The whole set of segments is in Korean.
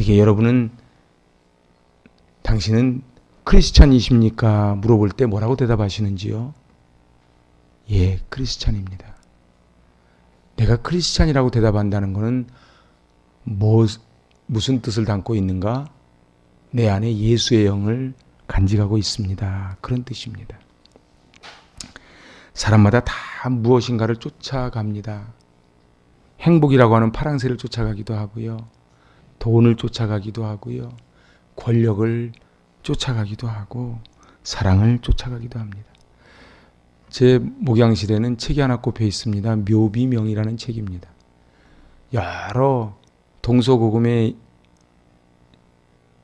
어떻게 여러분은 당신은 크리스찬이십니까? 물어볼 때 뭐라고 대답하시는지요? 예, 크리스찬입니다. 내가 크리스찬이라고 대답한다는 것은 무슨 뜻을 담고 있는가? 내 안에 예수의 영을 간직하고 있습니다. 그런 뜻입니다. 사람마다 다 무엇인가를 쫓아갑니다. 행복이라고 하는 파랑새를 쫓아가기도 하고요. 돈을 쫓아가기도 하고요. 권력을 쫓아가기도 하고 사랑을 쫓아가기도 합니다. 제 목양실에는 책이 하나 꼽혀 있습니다. 묘비명이라는 책입니다. 여러 동서고금의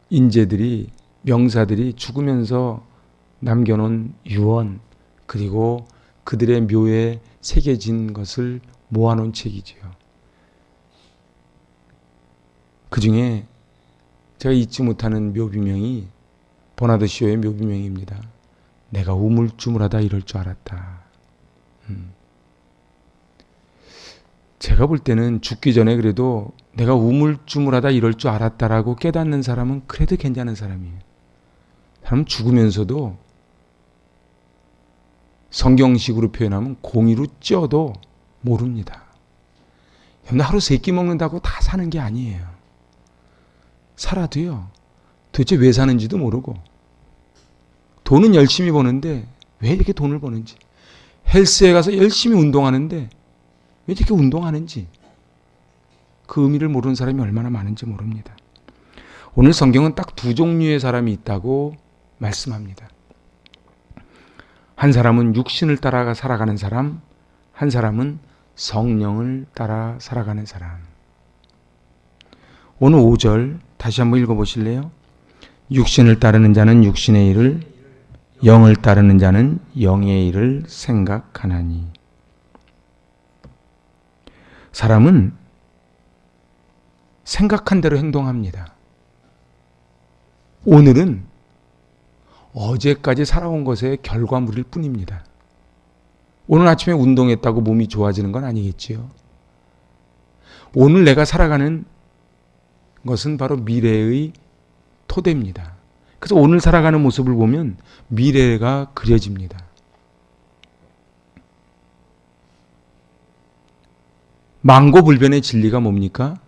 인재들이 명사들이 죽으면서 남겨놓은 유언 그리고 그들의 묘에 새겨진 것을 모아놓은 책이지요. 그 중에 제가 잊지 못하는 묘비명이 버나드 쇼의 묘비명입니다. 내가 우물쭈물하다 이럴 줄 알았다. 제가 볼 때는 죽기 전에 그래도 내가 우물쭈물하다 이럴 줄 알았다라고 깨닫는 사람은 그래도 괜찮은 사람이에요. 사람은 죽으면서도 성경식으로 표현하면 공이로 쪄도 모릅니다. 여러분 하루 3끼 먹는다고 다 사는 게 아니에요. 살아도요. 도대체 왜 사는지도 모르고 돈은 열심히 버는데 왜 이렇게 돈을 버는지 헬스에 가서 열심히 운동하는데 왜 이렇게 운동하는지 그 의미를 모르는 사람이 얼마나 많은지 모릅니다. 오늘 성경은 딱 2 종류의 사람이 있다고 말씀합니다. 한 사람은 육신을 따라 살아가는 사람, 한 사람은 성령을 따라 살아가는 사람. 오늘 5절 다시 한번 읽어보실래요? 육신을 따르는 자는 육신의 일을, 영을 따르는 자는 영의 일을 생각하나니. 사람은 생각한 대로 행동합니다. 오늘은 어제까지 살아온 것의 결과물일 뿐입니다. 오늘 아침에 운동했다고 몸이 좋아지는 건 아니겠지요. 오늘 내가 살아가는 것은 바로 미래의 토대입니다. 그래서 오늘 살아가는 모습을 보면 미래가 그려집니다. 망고불변의 진리가 뭡니까?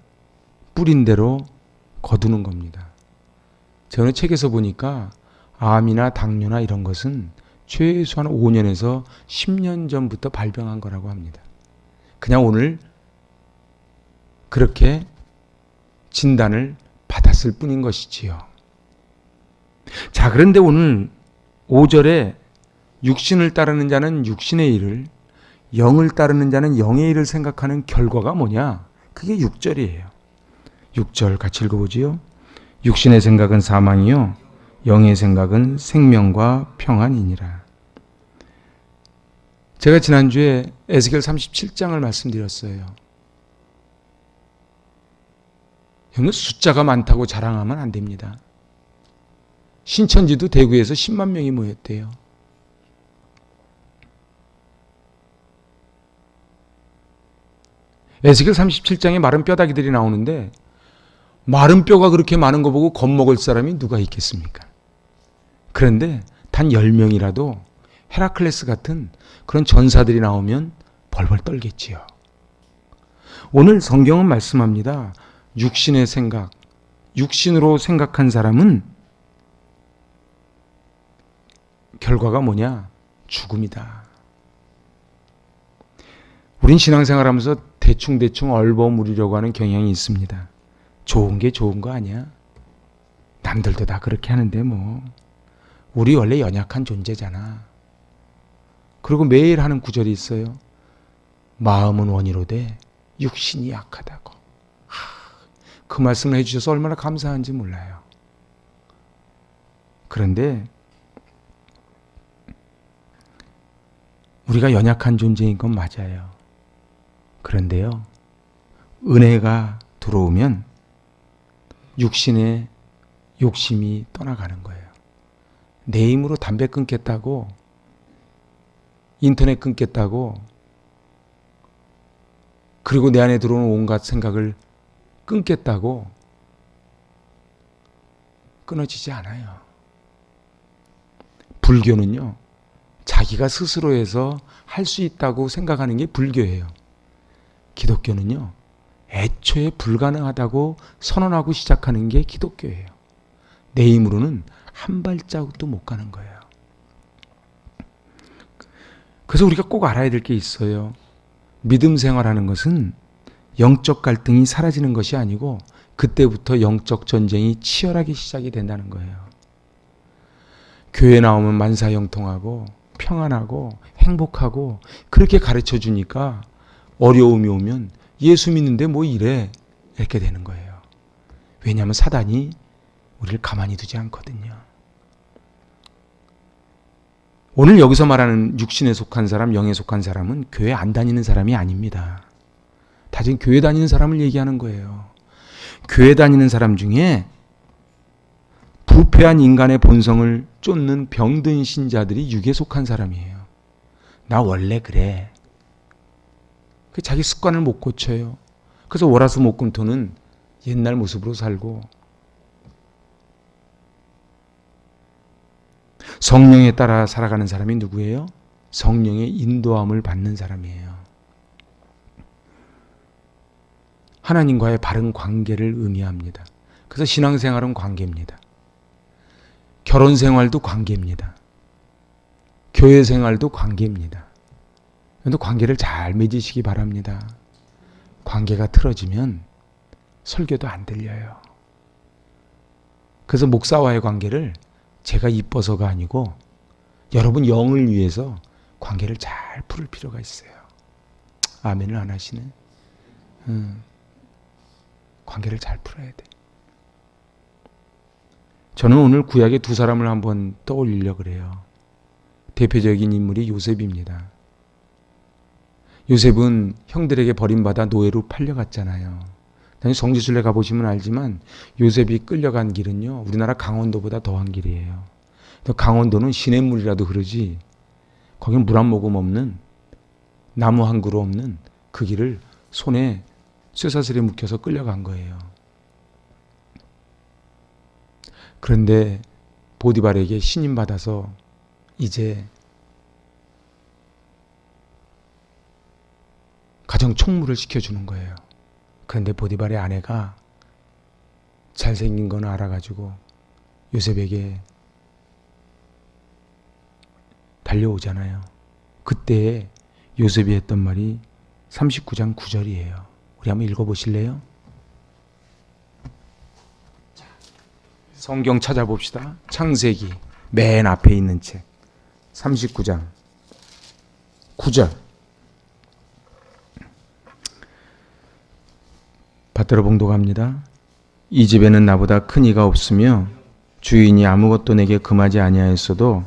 뿌린 대로 거두는 겁니다. 저는 책에서 보니까 암이나 당뇨나 이런 것은 최소한 5년에서 10년 전부터 발병한 거라고 합니다. 그냥 오늘 그렇게 진단을 받았을 뿐인 것이지요. 자, 그런데 오늘 5절에 육신을 따르는 자는 육신의 일을, 영을 따르는 자는 영의 일을 생각하는 결과가 뭐냐? 그게 6절이에요. 6절 같이 읽어보지요. 육신의 생각은 사망이요 영의 생각은 생명과 평안이니라. 제가 지난주에 에스겔 37장을 말씀드렸어요. 여러분 숫자가 많다고 자랑하면 안 됩니다. 신천지도 대구에서 10만 명이 모였대요. 에스겔 37장에 마른 뼈다귀들이 나오는데 마른 뼈가 그렇게 많은 거 보고 겁먹을 사람이 누가 있겠습니까? 그런데 단 10명이라도 헤라클레스 같은 그런 전사들이 나오면 벌벌 떨겠지요. 오늘 성경은 말씀합니다. 육신의 생각, 육신으로 생각한 사람은 결과가 뭐냐? 죽음이다. 우린 신앙생활하면서 대충 얼버무리려고 하는 경향이 있습니다. 좋은 게 좋은 거 아니야? 남들도 다 그렇게 하는데 뭐. 우리 원래 연약한 존재잖아. 그리고 매일 하는 구절이 있어요. 마음은 원이로되 육신이 약하다고. 그 말씀을 해주셔서 얼마나 감사한지 몰라요. 그런데 우리가 연약한 존재인 건 맞아요. 그런데요, 은혜가 들어오면 육신의 욕심이 떠나가는 거예요. 내 힘으로 담배 끊겠다고, 인터넷 끊겠다고, 그리고 내 안에 들어오는 온갖 생각을 끊겠다고 끊어지지 않아요. 불교는요, 자기가 스스로 해서 할 수 있다고 생각하는 게 불교예요. 기독교는요, 애초에 불가능하다고 선언하고 시작하는 게 기독교예요. 내 힘으로는 한 발자국도 못 가는 거예요. 그래서 우리가 꼭 알아야 될 게 있어요. 믿음 생활하는 것은 영적 갈등이 사라지는 것이 아니고 그때부터 영적 전쟁이 치열하게 시작이 된다는 거예요. 교회 나오면 만사형통하고 평안하고 행복하고 그렇게 가르쳐 주니까 어려움이 오면 예수 믿는데 뭐 이래 이렇게 되는 거예요. 왜냐하면 사단이 우리를 가만히 두지 않거든요. 오늘 여기서 말하는 육신에 속한 사람, 영에 속한 사람은 교회 안 다니는 사람이 아닙니다. 다 지금 교회 다니는 사람을 얘기하는 거예요. 교회 다니는 사람 중에 부패한 인간의 본성을 쫓는 병든 신자들이 육에 속한 사람이에요. 나 원래 그래. 자기 습관을 못 고쳐요. 그래서 월화수목금토는 옛날 모습으로 살고, 성령에 따라 살아가는 사람이 누구예요? 성령의 인도함을 받는 사람이에요. 하나님과의 바른 관계를 의미합니다. 그래서 신앙생활은 관계입니다. 결혼생활도 관계입니다. 교회생활도 관계입니다. 그런데 관계를 잘 맺으시기 바랍니다. 관계가 틀어지면 설교도 안 들려요. 그래서 목사와의 관계를 제가 이뻐서가 아니고 여러분 영을 위해서 관계를 잘 풀을 필요가 있어요. 아멘을 안 하시네. 관계를 잘 풀어야 돼. 저는 오늘 구약의 두 사람을 한번 떠올리려고 그래요. 대표적인 인물이 요셉입니다. 요셉은 형들에게 버림받아 노예로 팔려갔잖아요. 성지순례 가보시면 알지만 요셉이 끌려간 길은요, 우리나라 강원도보다 더한 길이에요. 강원도는 시냇물이라도 그러지 거긴 물 한 모금 없는, 나무 한 그루 없는 그 길을 손에 쇠사슬에 묶여서 끌려간 거예요. 그런데 보디발에게 신임받아서 이제 가정 총무를 시켜주는 거예요. 그런데 보디발의 아내가 잘생긴 건 알아가지고 요셉에게 달려오잖아요. 그때 요셉이 했던 말이 39장 9절이에요. 우리 한번 읽어보실래요? 성경 찾아봅시다. 창세기 맨 앞에 있는 책 39장 9절. 받들어 봉독합니다. 이 집에는 나보다 큰 이가 없으며 주인이 아무것도 내게 금하지 아니하였어도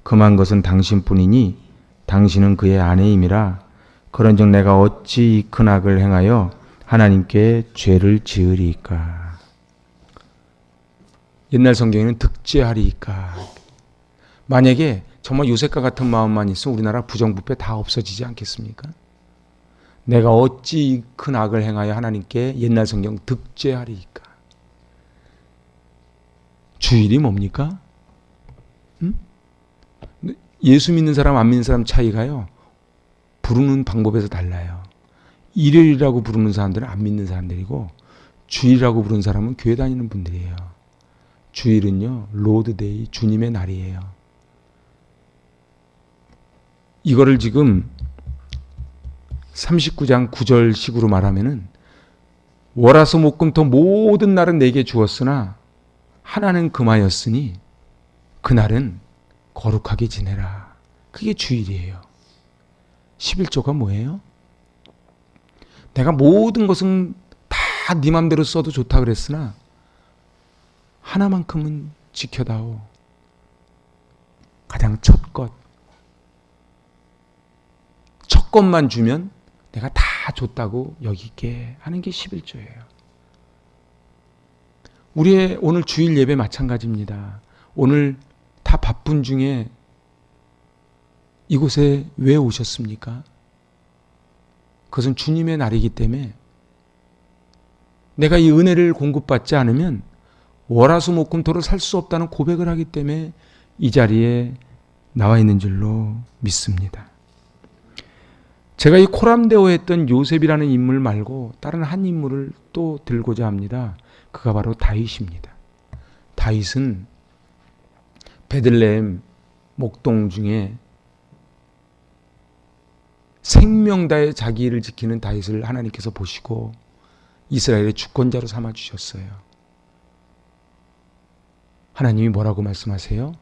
금한 것은 당신뿐이니 당신은 그의 아내임이라. 그런즉 내가 어찌 이 큰 악을 행하여 하나님께 죄를 지으리이까. 옛날 성경에는 득죄하리이까. 만약에 정말 요셉과 같은 마음만 있으면 우리나라 부정부패 다 없어지지 않겠습니까? 내가 어찌 큰 악을 행하여 하나님께, 옛날 성경 득죄하리이까. 주일이 뭡니까? 예수 믿는 사람 안 믿는 사람 차이가요, 부르는 방법에서 달라요. 일요일이라고 부르는 사람들은 안 믿는 사람들이고, 주일이라고 부르는 사람은 교회 다니는 분들이에요. 주일은요, 로드데이, 주님의 날이에요. 이거를 지금 39장 9절 식으로 말하면은, 월화수목금토 모든 날은 내게 주었으나 하나는 금하였으니 그날은 거룩하게 지내라. 그게 주일이에요. 11조가 뭐예요? 내가 모든 것은 다 네 맘대로 써도 좋다 그랬으나 하나만큼은 지켜다오. 가장 첫 것만 주면 내가 다 줬다고 여기게 하는 게 11조예요. 우리의 오늘 주일 예배 마찬가지입니다. 오늘 다 바쁜 중에 이곳에 왜 오셨습니까? 그것은 주님의 날이기 때문에 내가 이 은혜를 공급받지 않으면 월화수목금토를 살 수 없다는 고백을 하기 때문에 이 자리에 나와 있는 줄로 믿습니다. 제가 이 코람데오했던 요셉이라는 인물 말고 다른 한 인물을 또 들고자 합니다. 그가 바로 다윗입니다. 다윗은 베들레헴 목동 중에 생명 다해 자기 일을 지키는 다윗을 하나님께서 보시고 이스라엘의 주권자로 삼아 주셨어요. 하나님이 뭐라고 말씀하세요?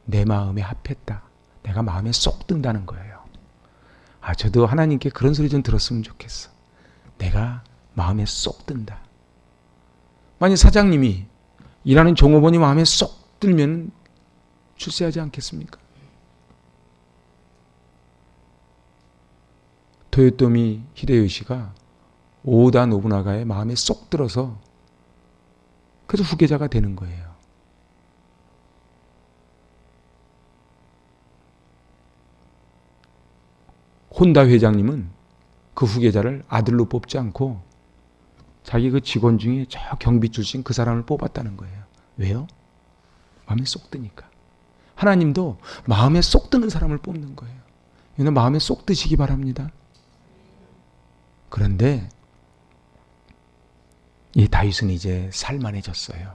내 마음에 합했다. 내가 마음에 쏙 든다는 거예요. 저도 하나님께 그런 소리 좀 들었으면 좋겠어. 내가 마음에 쏙 든다. 만약 사장님이 일하는 종업원이 마음에 쏙 들면 출세하지 않겠습니까? 도요토미 히데요시가 오다 노부나가의 마음에 쏙 들어서 그래서 후계자가 되는 거예요. 혼다 회장님은 그 후계자를 아들로 뽑지 않고 자기 그 직원 중에 저 경비 출신 그 사람을 뽑았다는 거예요. 왜요? 마음에 쏙 드니까. 하나님도 마음에 쏙 드는 사람을 뽑는 거예요. 여러분 마음에 쏙 드시기 바랍니다. 그런데 이 다윗은 이제 살만해졌어요.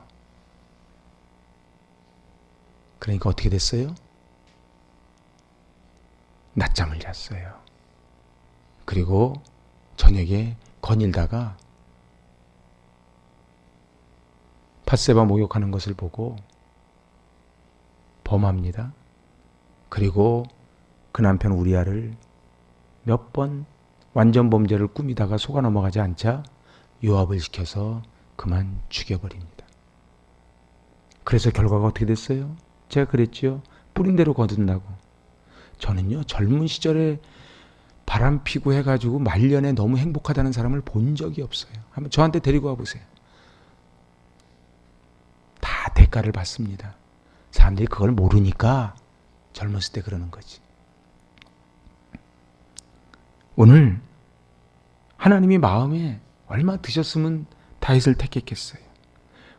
그러니까 어떻게 됐어요? 낮잠을 잤어요. 그리고 저녁에 거닐다가 밧세바 목욕하는 것을 보고 범합니다. 그리고 그 남편 우리아를 몇 번 완전 범죄를 꾸미다가 속아 넘어가지 않자 요압을 시켜서 그만 죽여버립니다. 그래서 결과가 어떻게 됐어요? 제가 그랬죠. 뿌린 대로 거둔다고. 저는요 젊은 시절에 바람 피고 해가지고 말년에 너무 행복하다는 사람을 본 적이 없어요. 한번 저한테 데리고 와보세요. 다 대가를 받습니다. 사람들이 그걸 모르니까 젊었을 때 그러는 거지. 오늘 하나님이 마음에 얼마 드셨으면 다윗을 택했겠어요.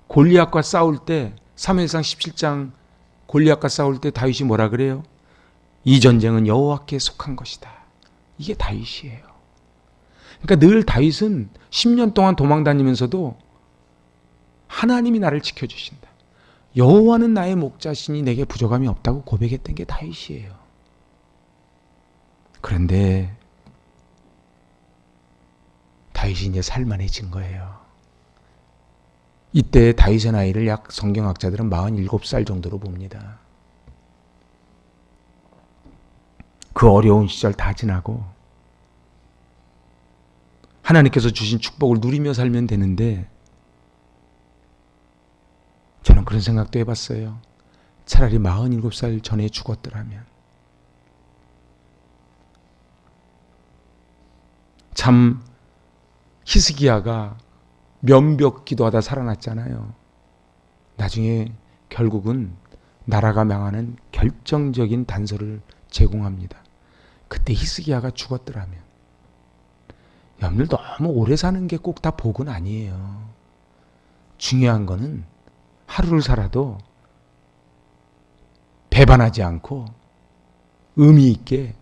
골리앗과 싸울 때 사무엘상 17장 골리앗과 싸울 때 다윗이 뭐라 그래요? 이 전쟁은 여호와께 속한 것이다. 이게 다윗이에요. 그러니까 늘 다윗은 10년 동안 도망 다니면서도 하나님이 나를 지켜주신다. 여호와는 나의 목자시니 내게 부족함이 없다고 고백했던 게 다윗이에요. 그런데 다윗이 이제 살만해진 거예요. 이때 다윗의 나이를 약 성경학자들은 47살 정도로 봅니다. 그 어려운 시절 다 지나고 하나님께서 주신 축복을 누리며 살면 되는데 저는 그런 생각도 해봤어요. 차라리 47살 전에 죽었더라면. 참 히스기야가 면벽 기도하다 살아났잖아요. 나중에 결국은 나라가 망하는 결정적인 단서를 제공합니다. 그때 히스기야가 죽었더라면. 여러분들 너무 오래 사는 게 꼭 다 복은 아니에요. 중요한 거는 하루를 살아도 배반하지 않고 의미 있게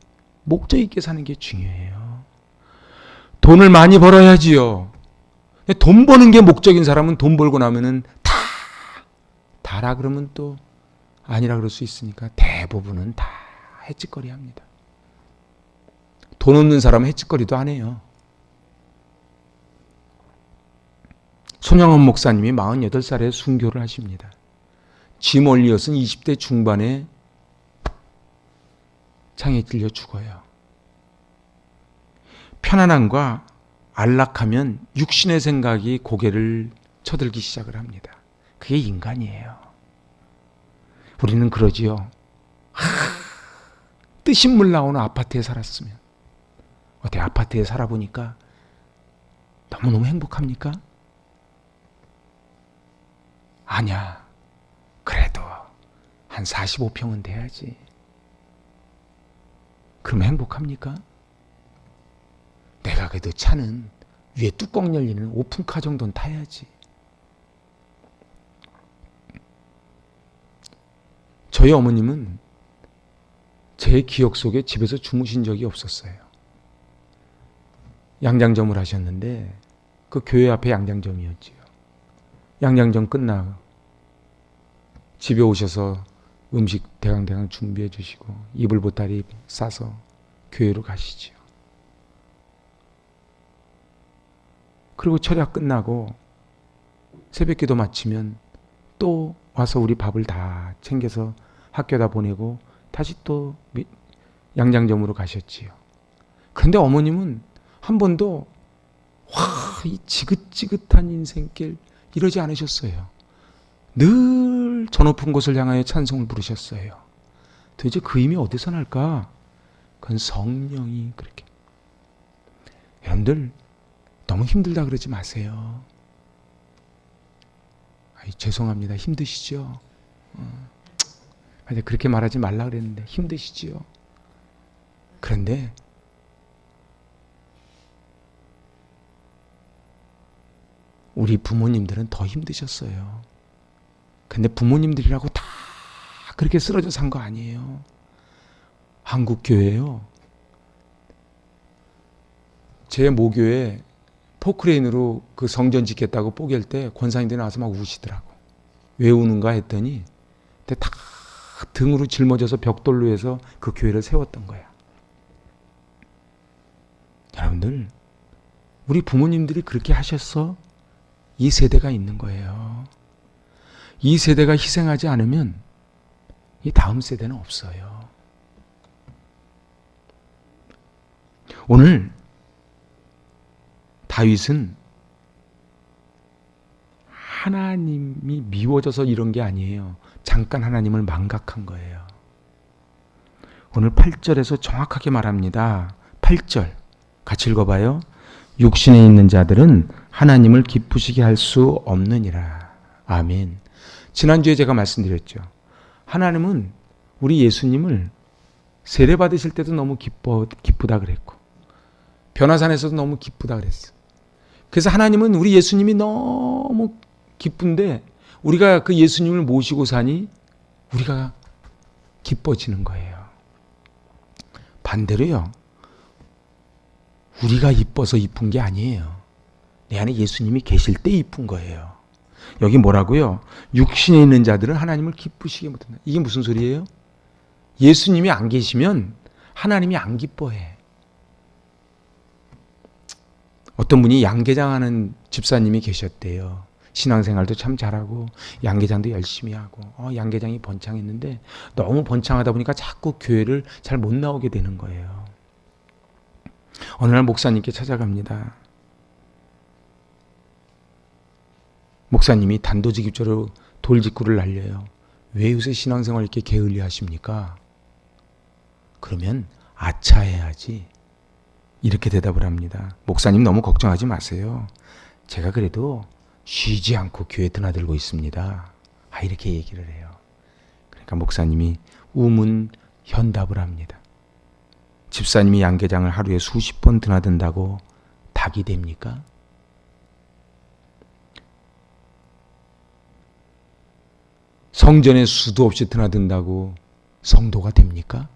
목적 있게 사는 게 중요해요. 돈을 많이 벌어야지요. 돈 버는 게 목적인 사람은 돈 벌고 나면은 다라 그러면 또 아니라 그럴 수 있으니까 대부분은 다 해치거리 합니다. 돈 없는 사람은 해치거리도 안 해요. 손양원 목사님이 48살에 순교를 하십니다. 짐 올리엇은 20대 중반에 창에 찔려 죽어요. 편안함과 안락하면 육신의 생각이 고개를 쳐들기 시작을 합니다. 그게 인간이에요. 우리는 그러지요. 뜨신물 나오는 아파트에 살았으면 어때? 아파트에 살아보니까 너무너무 행복합니까? 아니야. 그래도 한 45평은 돼야지. 그럼 행복합니까? 내가 그래도 차는 위에 뚜껑 열리는 오픈카 정도는 타야지. 저희 어머님은 제 기억 속에 집에서 주무신 적이 없었어요. 양장점을 하셨는데 그 교회 앞에 양장점이었지요. 양장점 끝나고 집에 오셔서 음식 대강대강 준비해 주시고 이불 보따리 싸서 교회로 가시지요. 그리고 철야 끝나고 새벽기도 마치면 또 와서 우리 밥을 다 챙겨서 학교다 보내고 다시 또 양장점으로 가셨지요. 그런데 어머님은 한 번도 이 지긋지긋한 인생길 이러지 않으셨어요. 늘 저 높은 곳을 향하여 찬송을 부르셨어요. 도대체 그 힘이 어디서 날까? 그건 성령이 그렇게. 여러분들 너무 힘들다 그러지 마세요. 죄송합니다. 힘드시죠? 그렇게 말하지 말라 그랬는데 힘드시죠? 그런데 우리 부모님들은 더 힘드셨어요. 근데 부모님들이라고 다 그렇게 쓰러져 산 거 아니에요. 한국교회요. 제 모교에 포크레인으로 그 성전 짓겠다고 뽀갤 때 권사님들이 나와서 막 우시더라고. 왜 우는가 했더니 다 등으로 짊어져서 벽돌로 해서 그 교회를 세웠던 거야. 여러분들, 우리 부모님들이 그렇게 하셔서 이 세대가 있는 거예요. 이 세대가 희생하지 않으면 이 다음 세대는 없어요. 오늘 다윗은 하나님이 미워져서 이런 게 아니에요. 잠깐 하나님을 망각한 거예요. 오늘 8절에서 정확하게 말합니다. 8절 같이 읽어봐요. 육신에 있는 자들은 하나님을 기쁘시게 할 수 없느니라. 아멘. 지난주에 제가 말씀드렸죠. 하나님은 우리 예수님을 세례 받으실 때도 너무 기쁘다 그랬고 변화산에서도 너무 기쁘다 그랬어. 그래서 하나님은 우리 예수님이 너무 기쁜데 우리가 그 예수님을 모시고 사니 우리가 기뻐지는 거예요. 반대로요. 우리가 이뻐서 이쁜 게 아니에요. 내 안에 예수님이 계실 때 이쁜 거예요. 여기 뭐라고요? 육신에 있는 자들은 하나님을 기쁘시게 못한다. 이게 무슨 소리예요? 예수님이 안 계시면 하나님이 안 기뻐해. 어떤 분이 양계장하는 집사님이 계셨대요. 신앙생활도 참 잘하고 양계장도 열심히 하고 양계장이 번창했는데 너무 번창하다 보니까 자꾸 교회를 잘 못 나오게 되는 거예요. 어느 날 목사님께 찾아갑니다. 목사님이 단도직입적으로 돌직구를 날려요. 왜 요새 신앙생활 이렇게 게을리 하십니까? 그러면 아차해야지. 이렇게 대답을 합니다. 목사님 너무 걱정하지 마세요. 제가 그래도 쉬지 않고 교회에 드나들고 있습니다. 이렇게 얘기를 해요. 그러니까 목사님이 우문현답을 합니다. 집사님이 양계장을 하루에 수십 번 드나든다고 닭이 됩니까? 성전에 수도 없이 드나든다고 성도가 됩니까?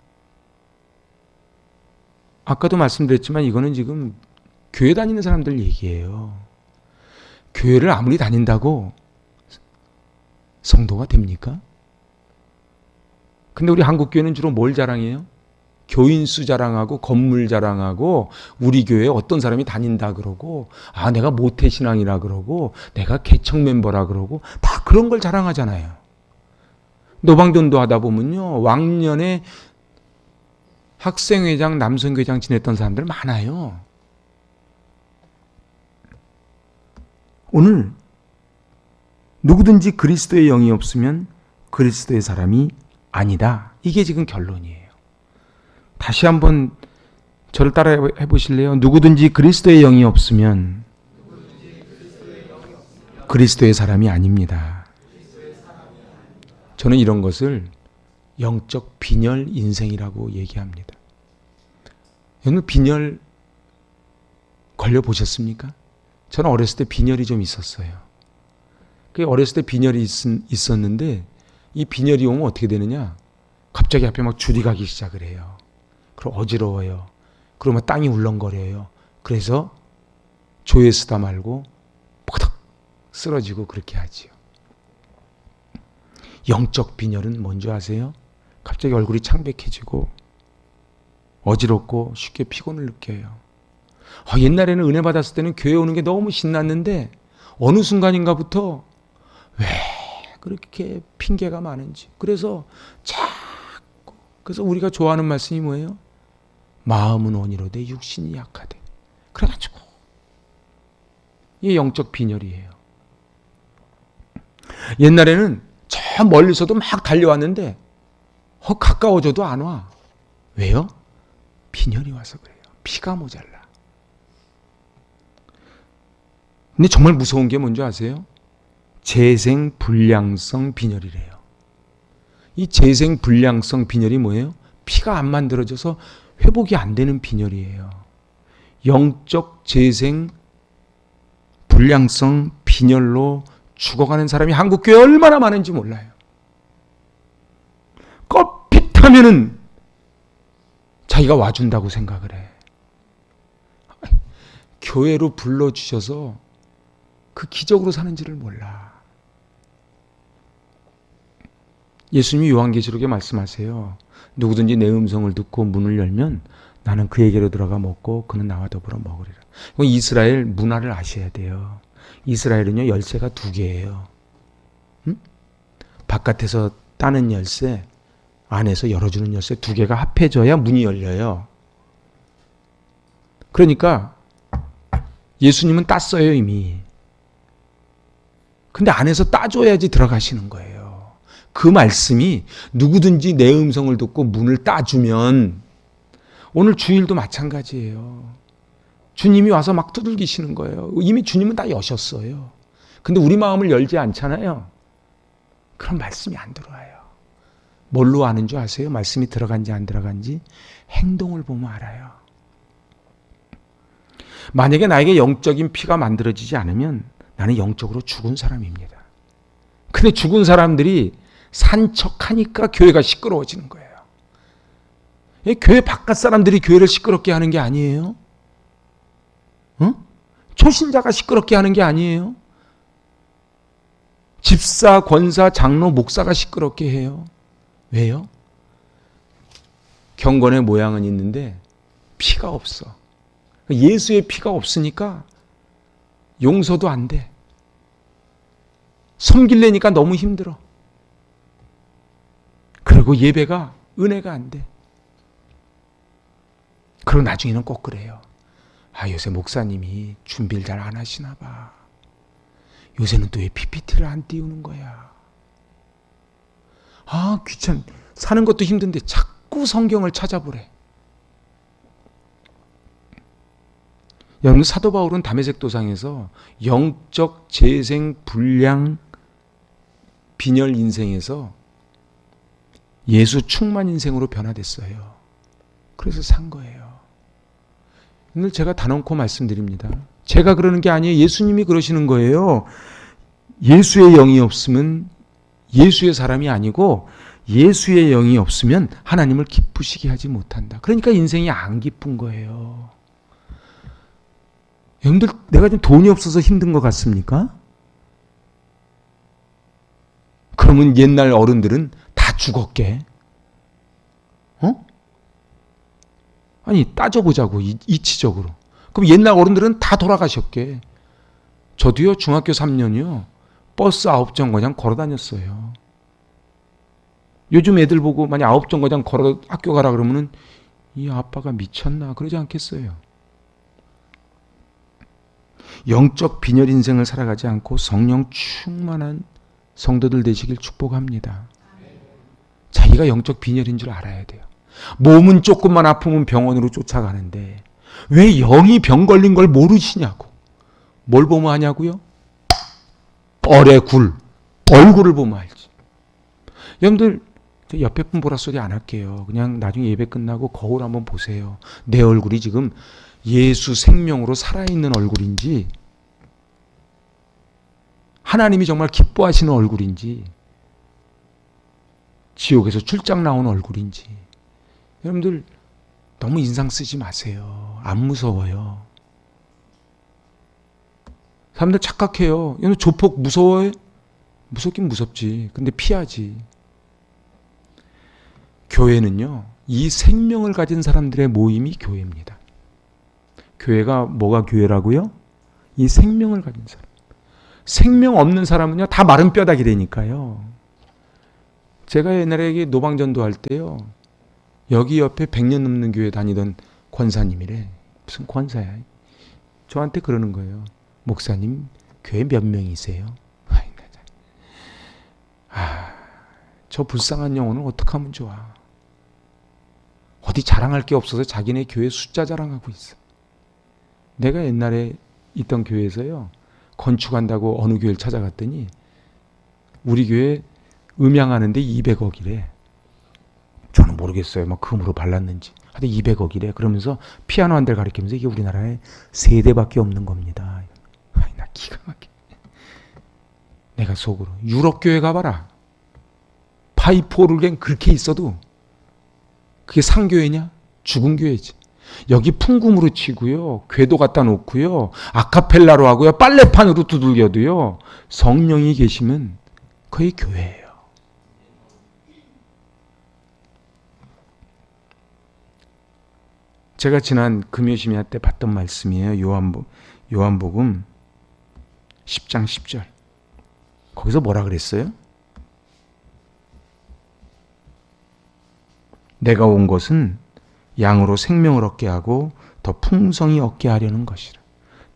아까도 말씀드렸지만 이거는 지금 교회 다니는 사람들 얘기예요. 교회를 아무리 다닌다고 성도가 됩니까? 근데 우리 한국교회는 주로 뭘 자랑해요? 교인수 자랑하고 건물 자랑하고 우리 교회에 어떤 사람이 다닌다 그러고 내가 모태신앙이라 그러고 내가 개척 멤버라 그러고 다 그런 걸 자랑하잖아요. 노방전도 하다 보면요. 왕년에 학생회장, 남성회장 지냈던 사람들 많아요. 오늘 누구든지 그리스도의 영이 없으면 그리스도의 사람이 아니다. 이게 지금 결론이에요. 다시 한번 저를 따라 해보실래요? 누구든지 그리스도의 영이 없으면 그리스도의 사람이 아닙니다. 저는 이런 것을 영적 빈혈 인생이라고 얘기합니다. 여러분 빈혈 걸려보셨습니까? 저는 어렸을 때 빈혈이 좀 있었어요. 어렸을 때 빈혈이 있었는데 이 빈혈이 오면 어떻게 되느냐? 갑자기 앞에 막 줄이 가기 시작을 해요. 그럼 어지러워요. 그러면 땅이 울렁거려요. 그래서 조에 쓰다 말고 퍽 쓰러지고 그렇게 하지요. 영적 빈혈은 뭔지 아세요? 갑자기 얼굴이 창백해지고 어지럽고 쉽게 피곤을 느껴요. 옛날에는 은혜 받았을 때는 교회 오는 게 너무 신났는데 어느 순간인가부터 왜 그렇게 핑계가 많은지. 그래서 우리가 좋아하는 말씀이 뭐예요? 마음은 온이로되 육신이 약하되. 그래가지고 이게 영적 빈혈이에요. 옛날에는 저 멀리서도 막 달려왔는데 가까워져도 안 와. 왜요? 빈혈이 와서 그래요. 피가 모자라. 근데 정말 무서운 게 뭔지 아세요? 재생불량성 빈혈이래요. 이 재생불량성 빈혈이 뭐예요? 피가 안 만들어져서 회복이 안 되는 빈혈이에요. 영적 재생불량성 빈혈로 죽어가는 사람이 한국교회에 얼마나 많은지 몰라요. 껍핏하면은 자기가 와준다고 생각을 해. 교회로 불러주셔서 그 기적으로 사는지를 몰라. 예수님이 요한계시록에 말씀하세요. 누구든지 내 음성을 듣고 문을 열면 나는 그에게로 들어가 먹고 그는 나와 더불어 먹으리라. 이스라엘 문화를 아셔야 돼요. 이스라엘은요 열쇠가 2개예요. 바깥에서 따는 열쇠, 안에서 열어주는 열쇠 2개가 합해져야 문이 열려요. 그러니까 예수님은 땄어요 이미. 근데 안에서 따줘야지 들어가시는 거예요. 그 말씀이 누구든지 내 음성을 듣고 문을 따주면 오늘 주일도 마찬가지예요. 주님이 와서 막 두들기시는 거예요. 이미 주님은 다 여셨어요. 근데 우리 마음을 열지 않잖아요. 그럼 말씀이 안 들어와요. 뭘로 아는 줄 아세요? 말씀이 들어간지 안 들어간지? 행동을 보면 알아요. 만약에 나에게 영적인 피가 만들어지지 않으면 나는 영적으로 죽은 사람입니다. 근데 죽은 사람들이 산척하니까 교회가 시끄러워지는 거예요. 교회 바깥 사람들이 교회를 시끄럽게 하는 게 아니에요. 초신자가 시끄럽게 하는 게 아니에요. 집사, 권사, 장로, 목사가 시끄럽게 해요. 왜요? 경건의 모양은 있는데 피가 없어. 예수의 피가 없으니까 용서도 안 돼. 섬기려니까 너무 힘들어. 그리고 예배가 은혜가 안 돼. 그리고 나중에는 꼭 그래요. 요새 목사님이 준비를 잘 안 하시나 봐. 요새는 또 왜 PPT를 안 띄우는 거야. 귀찮. 사는 것도 힘든데 자꾸 성경을 찾아보래. 여러분 사도 바울은 다메섹 도상에서 영적 재생 불량 빈혈 인생에서 예수 충만 인생으로 변화됐어요. 그래서 산 거예요. 오늘 제가 단언코 말씀드립니다. 제가 그러는 게 아니에요. 예수님이 그러시는 거예요. 예수의 영이 없으면 예수의 사람이 아니고 예수의 영이 없으면 하나님을 기쁘시게 하지 못한다. 그러니까 인생이 안 기쁜 거예요. 여러분들 내가 좀 돈이 없어서 힘든 것 같습니까? 그러면 옛날 어른들은 다 죽었게. 아니 따져보자고 이치적으로. 그럼 옛날 어른들은 다 돌아가셨게. 저도요 중학교 3년이요 버스 9정거장 걸어 다녔어요. 요즘 애들 보고 만약 9정거장 걸어 학교 가라 그러면은 이 아빠가 미쳤나 그러지 않겠어요. 영적 빈혈 인생을 살아가지 않고 성령 충만한 성도들 되시길 축복합니다. 자기가 영적 빈혈인 줄 알아야 돼요. 몸은 조금만 아프면 병원으로 쫓아가는데 왜 영이 병 걸린 걸 모르시냐고. 뭘 보면 하냐고요? 뻘의 굴, 얼굴을 보면 알지. 여러분들 옆에 분 보라 소리 안 할게요. 그냥 나중에 예배 끝나고 거울 한번 보세요. 내 얼굴이 지금 예수 생명으로 살아있는 얼굴인지 하나님이 정말 기뻐하시는 얼굴인지 지옥에서 출장 나온 얼굴인지. 여러분들 너무 인상 쓰지 마세요. 안 무서워요. 사람들 착각해요. 얘는 조폭 무서워해? 무섭긴 무섭지. 근데 피하지. 교회는요, 이 생명을 가진 사람들의 모임이 교회입니다. 교회가 뭐가 교회라고요? 이 생명을 가진 사람. 생명 없는 사람은요, 다 마른 뼈다귀 되니까요. 제가 옛날에 노방전도 할 때요, 여기 옆에 100년 넘는 교회 다니던 권사님이래. 무슨 권사야? 저한테 그러는 거예요. 목사님, 교회 몇 명이세요? 저 불쌍한 영혼을 어떻게 하면 좋아? 어디 자랑할 게 없어서 자기네 교회 숫자 자랑하고 있어. 내가 옛날에 있던 교회에서요, 건축한다고 어느 교회를 찾아갔더니 우리 교회 음향하는데 200억이래. 저는 모르겠어요. 막 금으로 발랐는지. 하여튼 200억이래. 그러면서 피아노 한 대를 가리키면서 이게 우리나라에 3대밖에 없는 겁니다. 나 기가 막혀. 내가 속으로 유럽 교회 가봐라. 파이프 오르겐 그렇게 있어도 그게 상교회냐? 죽은 교회지. 여기 풍금으로 치고요, 궤도 갖다 놓고요, 아카펠라로 하고요, 빨래판으로 두들겨도요, 성령이 계시면 거의 교회예요. 제가 지난 금요심야 때 봤던 말씀이에요. 요한복음 10장 10절. 거기서 뭐라 그랬어요? 내가 온 것은 양으로 생명을 얻게 하고 더 풍성히 얻게 하려는 것이라.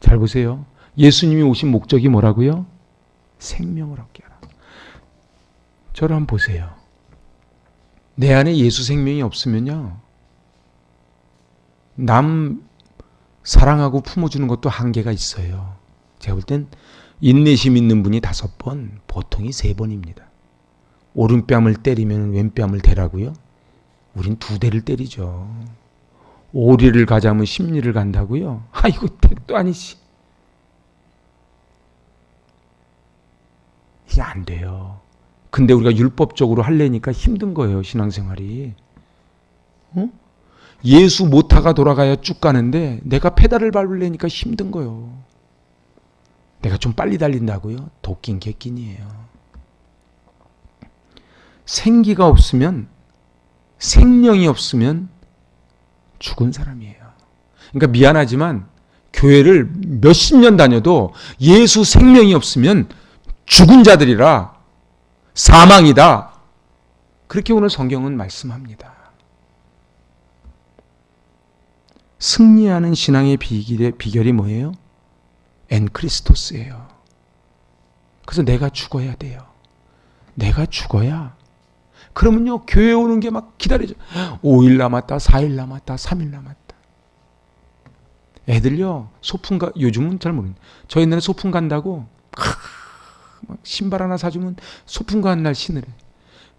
잘 보세요. 예수님이 오신 목적이 뭐라고요? 생명을 얻게 하라. 저를 한번 보세요. 내 안에 예수 생명이 없으면요, 남 사랑하고 품어주는 것도 한계가 있어요. 제가 볼 땐 인내심 있는 분이 5번, 보통이 3번입니다. 오른뺨을 때리면 왼뺨을 대라고요? 우린 2대를 때리죠. 오리를 가자면 10리를 간다고요? 아이고, 택도 아니지. 이게 안 돼요. 근데 우리가 율법적으로 하려니까 힘든 거예요, 신앙생활이. 예수 모타가 돌아가야 쭉 가는데 내가 페달을 밟으려니까 힘든 거예요. 내가 좀 빨리 달린다고요? 도끼인 객긴이에요. 생기가 없으면, 생명이 없으면 죽은 사람이에요. 그러니까 미안하지만 교회를 몇십 년 다녀도 예수 생명이 없으면 죽은 자들이라 사망이다. 그렇게 오늘 성경은 말씀합니다. 승리하는 신앙의 비결이 뭐예요? 엔크리스토스예요. 그래서 내가 죽어야 돼요. 내가 죽어야. 그러면요, 교회 오는 게 막 기다려져. 5일 남았다, 4일 남았다, 3일 남았다. 애들요, 소풍 요즘은 잘 모르겠는데, 저 옛날에 소풍 간다고 막 신발 하나 사주면 소풍 가는 날 신으래.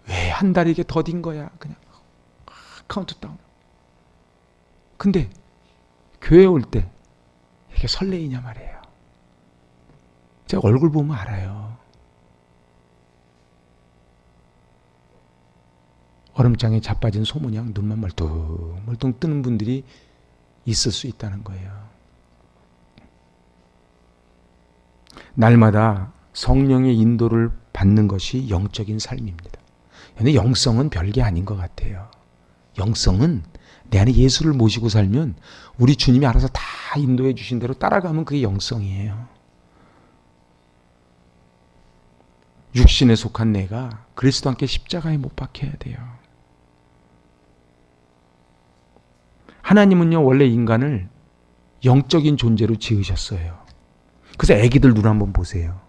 왜 한 달 이게 더딘 거야? 그냥 카운트다운. 근데 교회 올 때 이렇게 설레이냐 말이에요. 제가 얼굴 보면 알아요. 얼음장에 자빠진 소문양 눈만 멀뚱멀뚱 뜨는 분들이 있을 수 있다는 거예요. 날마다 성령의 인도를 받는 것이 영적인 삶입니다. 근데 영성은 별게 아닌 것 같아요. 영성은 내 안에 예수를 모시고 살면 우리 주님이 알아서 다 인도해 주신 대로 따라가면 그게 영성이에요. 육신에 속한 내가 그리스도와 함께 십자가에 못 박혀야 돼요. 하나님은요, 원래 인간을 영적인 존재로 지으셨어요. 그래서 애기들 눈 한번 보세요.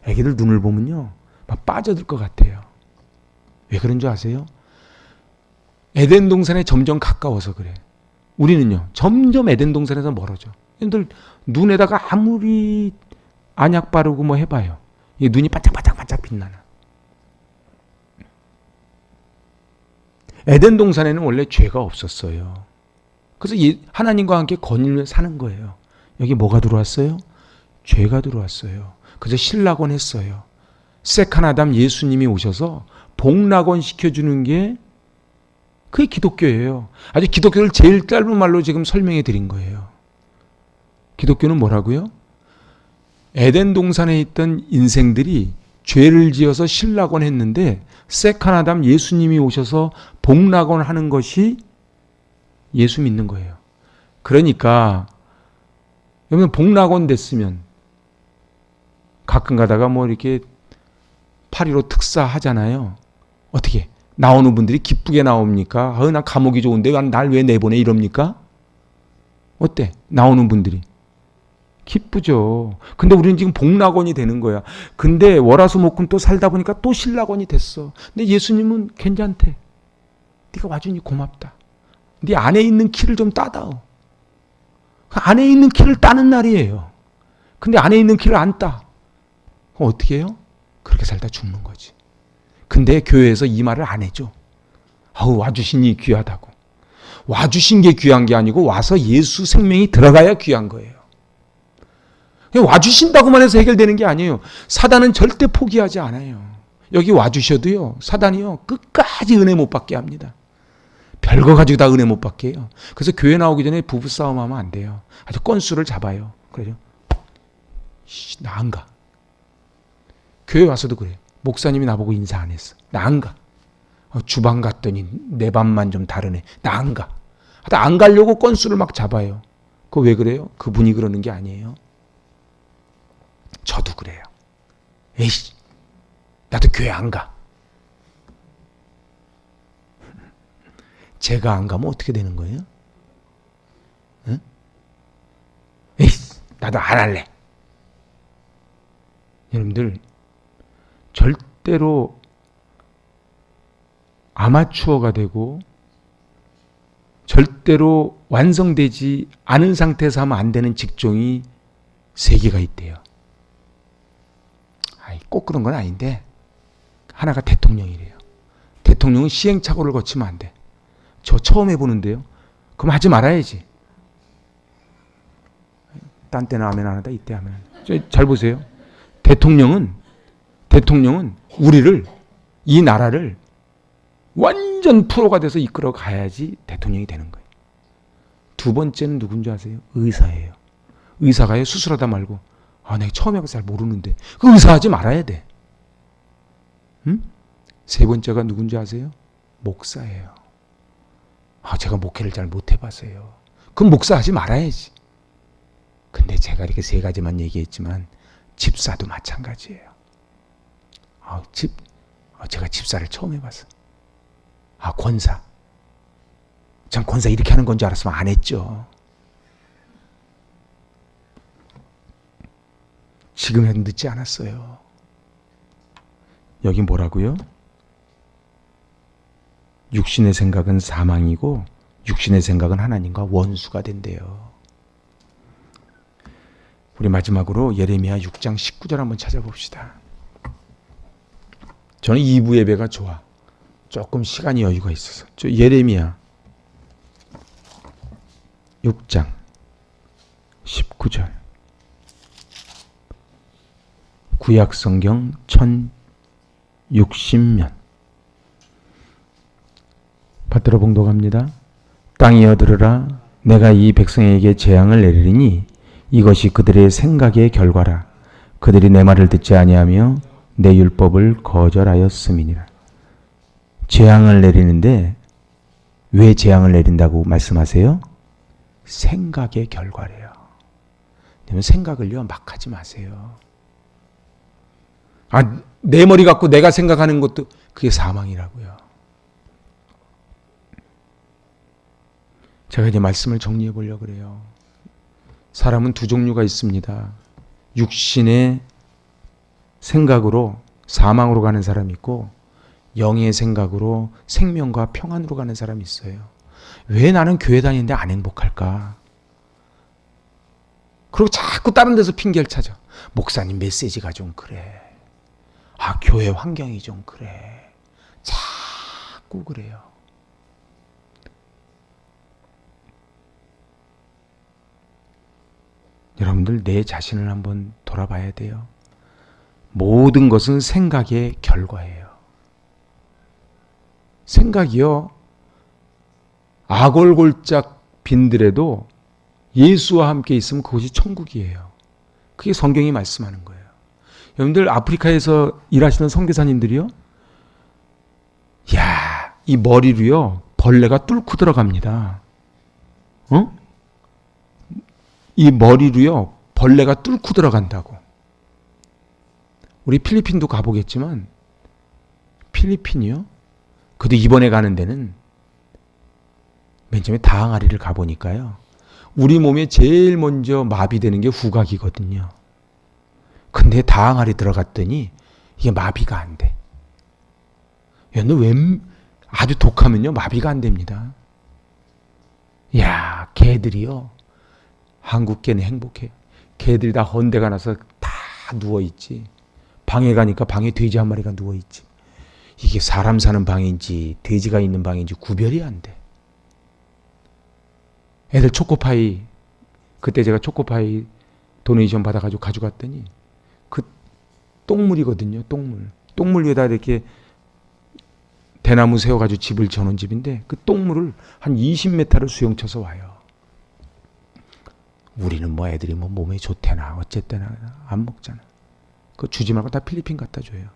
애기들 눈을 보면요, 막 빠져들 것 같아요. 왜 그런 줄 아세요? 에덴 동산에 점점 가까워서 그래. 우리는요, 점점 에덴 동산에서 멀어져. 얘들 눈에다가 아무리 안약 바르고 뭐 해봐요. 이 눈이 반짝반짝 빛나나. 에덴 동산에는 원래 죄가 없었어요. 그래서 하나님과 함께 거닐며 사는 거예요. 여기 뭐가 들어왔어요? 죄가 들어왔어요. 그래서 신락원 했어요. 세칸 아담 예수님이 오셔서 복락원 시켜주는 게 그게 기독교예요. 아주 기독교를 제일 짧은 말로 지금 설명해 드린 거예요. 기독교는 뭐라고요? 에덴 동산에 있던 인생들이 죄를 지어서 실락원 했는데 세컨 아담 예수님이 오셔서 복락원 하는 것이 예수 믿는 거예요. 그러니까 여러분 복락원 됐으면 가끔 가다가 뭐 이렇게 파리로 특사 하잖아요. 어떻게 나오는 분들이 기쁘게 나옵니까? 나 감옥이 좋은데 날 왜 내보내 이럽니까? 어때? 나오는 분들이 기쁘죠. 근데 우리는 지금 복락원이 되는 거야. 근데 월화수목금 또 살다 보니까 또 신락원이 됐어. 근데 예수님은 괜찮대. 네가 와주니 고맙다. 네 안에 있는 키를 좀 따다오. 그 안에 있는 키를 따는 날이에요. 근데 안에 있는 키를 안 따. 그럼 어떻게 해요? 그렇게 살다 죽는 거지. 근데 교회에서 이 말을 안 해줘. 와주시니 귀하다고. 와주신 게 귀한 게 아니고 와서 예수 생명이 들어가야 귀한 거예요. 그냥 와주신다고만 해서 해결되는 게 아니에요. 사단은 절대 포기하지 않아요. 여기 와주셔도요, 사단이요, 끝까지 은혜 못 받게 합니다. 별거 가지고 다 은혜 못 받게 해요. 그래서 교회 나오기 전에 부부싸움 하면 안 돼요. 아주 건수를 잡아요. 그래요. 나 안 가. 교회 와서도 그래. 목사님이 나보고 인사 안 했어. 나 안 가. 주방 갔더니 내 밥만 좀 다르네. 나 안 가. 안 가려고 건수를 막 잡아요. 그거 왜 그래요? 그분이 그러는 게 아니에요. 저도 그래요. 에이씨, 나도 교회 안 가. 제가 안 가면 어떻게 되는 거예요? 응? 에이씨, 나도 안 할래. 여러분들, 절대로 아마추어가 되고 절대로 완성되지 않은 상태에서 하면 안 되는 직종이 3개가 있대요. 꼭 그런 건 아닌데 하나가 대통령이래요. 대통령은 시행착오를 거치면 안 돼. 저 처음 해보는데요. 그럼 하지 말아야지. 딴 때는 하면 안 하다 이때 하면. 잘 보세요. 대통령은 우리를, 이 나라를 완전 프로가 돼서 이끌어 가야지 대통령이 되는 거예요. 2번째는 누군지 아세요? 의사예요. 의사가요, 수술하다 말고 내가 처음 해봐서 잘 모르는데 그 의사하지 말아야 돼. 응? 3번째가 누군지 아세요? 목사예요. 제가 목회를 잘 못 해봐서요. 그럼 목사하지 말아야지. 근데 제가 이렇게 3가지만 얘기했지만 집사도 마찬가지예요. 제가 집사를 처음 해봤어. 권사. 전 권사 이렇게 하는 건 줄 알았으면 안 했죠. 지금 해도 늦지 않았어요. 여기 뭐라고요? 육신의 생각은 사망이고 육신의 생각은 하나님과 원수가 된대요. 우리 마지막으로 예레미야 6장 19절 한번 찾아봅시다. 저는 2부 예배가 좋아. 조금 시간이 여유가 있어서. 예레미야 6장 19절. 구약성경 1060면. 받들어 봉독합니다. 땅이여 들으라. 내가 이 백성에게 재앙을 내리리니 이것이 그들의 생각의 결과라. 그들이 내 말을 듣지 아니하며 내 율법을 거절하였음이니라. 재앙을 내리는데 왜 재앙을 내린다고 말씀하세요? 생각의 결과래요. 생각을요 막 하지 마세요. 내 머리 갖고 내가 생각하는 것도 그게 사망이라고요. 제가 이제 말씀을 정리해 보려고 그래요. 사람은 2 종류가 있습니다. 육신의 생각으로 사망으로 가는 사람이 있고 영의 생각으로 생명과 평안으로 가는 사람이 있어요. 왜 나는 교회 다니는데 안 행복할까? 그리고 자꾸 다른 데서 핑계를 찾아. 목사님 메시지가 좀 그래. 교회 환경이 좀 그래. 자꾸 그래요. 여러분들 내 자신을 한번 돌아봐야 돼요. 모든 것은 생각의 결과예요. 생각이요. 아골골짝 빈들에도 예수와 함께 있으면 그것이 천국이에요. 그게 성경이 말씀하는 거예요. 여러분들 아프리카에서 일하시는 선교사님들이요. 야, 이 머리로요. 벌레가 뚫고 들어갑니다. 이 머리로요. 벌레가 뚫고 들어간다고. 우리 필리핀도 가보겠지만 필리핀이요. 그래도 이번에 가는 데는 맨 처음에 다항아리를 가보니까요. 우리 몸에 제일 먼저 마비되는 게 후각이거든요. 근데 다항아리 들어갔더니 이게 마비가 안 돼. 얘는 아주 독하면요. 마비가 안 됩니다. 야, 개들이요. 한국 개는 행복해. 개들이 다 헌데가 나서 다 누워있지. 방에 가니까 방에 돼지 한 마리가 누워있지. 이게 사람 사는 방인지 돼지가 있는 방인지 구별이 안 돼. 애들 초코파이, 그때 제가 초코파이 도네이션 받아가지고 가져갔더니 그 똥물이거든요. 똥물 위에다 이렇게 대나무 세워가지고 집을 쳐놓은 집인데 그 똥물을 한 20m를 수영쳐서 와요. 우리는 뭐 애들이 뭐 몸에 좋대나 어쨌대나 안 먹잖아. 그거 주지 말고 다 필리핀 갖다 줘요.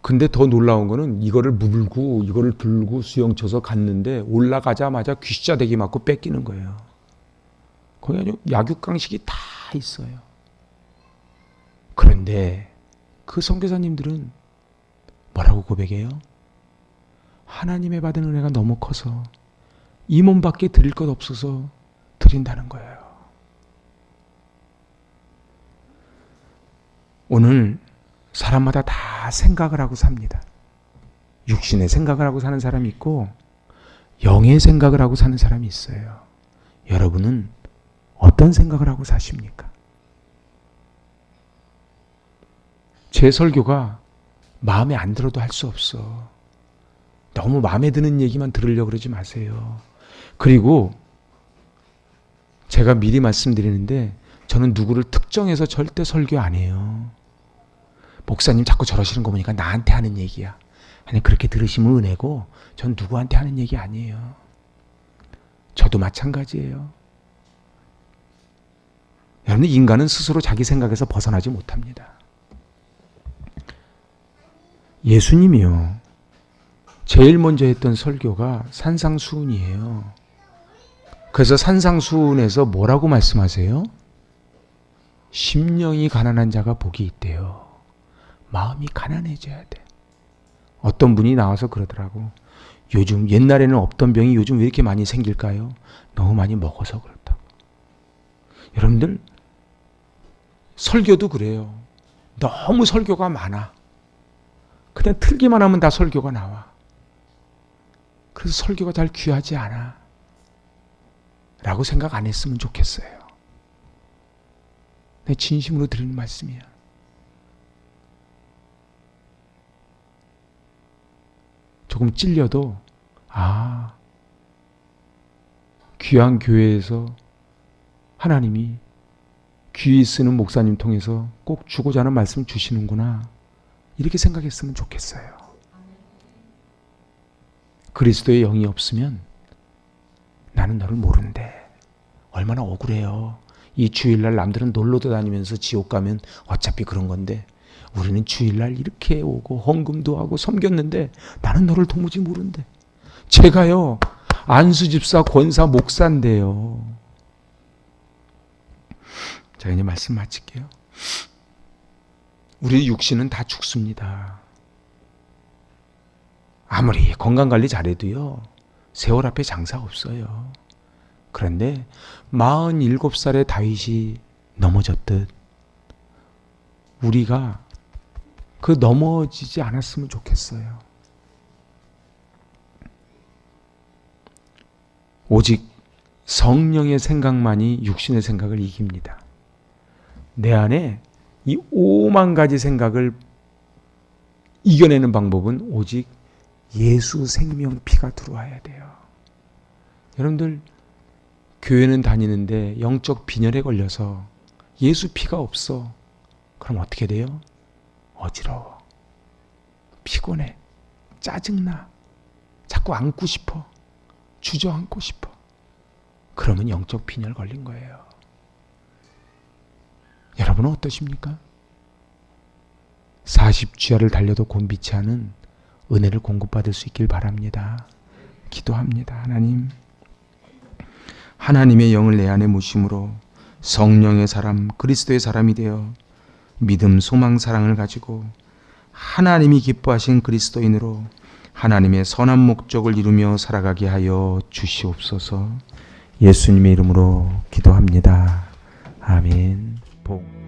근데 더 놀라운 거는 이거를 물고 이거를 들고 수영쳐서 갔는데 올라가자마자 귀싸대기 맞고 뺏기는 거예요. 거기 아주 약육강식이 다 있어요. 그런데 그 선교사님들은 뭐라고 고백해요? 하나님의 받은 은혜가 너무 커서 이 몸밖에 드릴 것 없어서 드린다는 거예요. 오늘 사람마다 다 생각을 하고 삽니다. 육신의 생각을 하고 사는 사람이 있고 영의 생각을 하고 사는 사람이 있어요. 여러분은 어떤 생각을 하고 사십니까? 제 설교가 마음에 안 들어도 할 수 없어. 너무 마음에 드는 얘기만 들으려고 그러지 마세요. 그리고 제가 미리 말씀드리는데 저는 누구를 특정해서 절대 설교 안 해요. 목사님 자꾸 저러시는 거 보니까 나한테 하는 얘기야. 아니 그렇게 들으시면 은혜고 전 누구한테 하는 얘기 아니에요. 저도 마찬가지예요. 여러분 인간은 스스로 자기 생각에서 벗어나지 못합니다. 예수님이요. 제일 먼저 했던 설교가 산상수훈이에요. 그래서 산상수훈에서 뭐라고 말씀하세요? 심령이 가난한 자가 복이 있대요. 마음이 가난해져야 돼. 어떤 분이 나와서 그러더라고. 요즘 옛날에는 없던 병이 요즘 왜 이렇게 많이 생길까요? 너무 많이 먹어서 그렇다고. 여러분들 설교도 그래요. 너무 설교가 많아. 그냥 틀기만 하면 다 설교가 나와. 그래서 설교가 잘 귀하지 않아. 라고 생각 안 했으면 좋겠어요. 내 진심으로 드리는 말씀이야. 조금 찔려도 귀한 교회에서 하나님이 귀히 쓰는 목사님 통해서 꼭 주고자 하는 말씀 주시는구나. 이렇게 생각했으면 좋겠어요. 그리스도의 영이 없으면 나는 너를 모르는데 얼마나 억울해요. 이 주일날 남들은 놀러도 다니면서 지옥 가면 어차피 그런 건데 우리는 주일날 이렇게 오고 헌금도 하고 섬겼는데 나는 너를 도무지 모르는데. 제가요 안수집사 권사 목사인데요. 자 이제 말씀 마칠게요. 우리 육신은 다 죽습니다. 아무리 건강관리 잘해도요 세월 앞에 장사 없어요. 그런데 47살의 다윗이 넘어졌듯 우리가 그 넘어지지 않았으면 좋겠어요. 오직 성령의 생각만이 육신의 생각을 이깁니다. 내 안에 이 5만 가지 생각을 이겨내는 방법은 오직 예수 생명 피가 들어와야 돼요. 여러분들 교회는 다니는데 영적 빈혈에 걸려서 예수 피가 없어. 그럼 어떻게 돼요? 어지러워. 피곤해. 짜증나. 자꾸 안고 싶어. 주저앉고 싶어. 그러면 영적 빈혈 걸린 거예요. 여러분은 어떠십니까? 40주야를 달려도 곤비치 않은 은혜를 공급받을 수 있길 바랍니다. 기도합니다. 하나님의 영을 내 안에 모심으로 성령의 사람, 그리스도의 사람이 되어 믿음, 소망, 사랑을 가지고 하나님이 기뻐하신 그리스도인으로 하나님의 선한 목적을 이루며 살아가게 하여 주시옵소서. 예수님의 이름으로 기도합니다. 아멘. 복.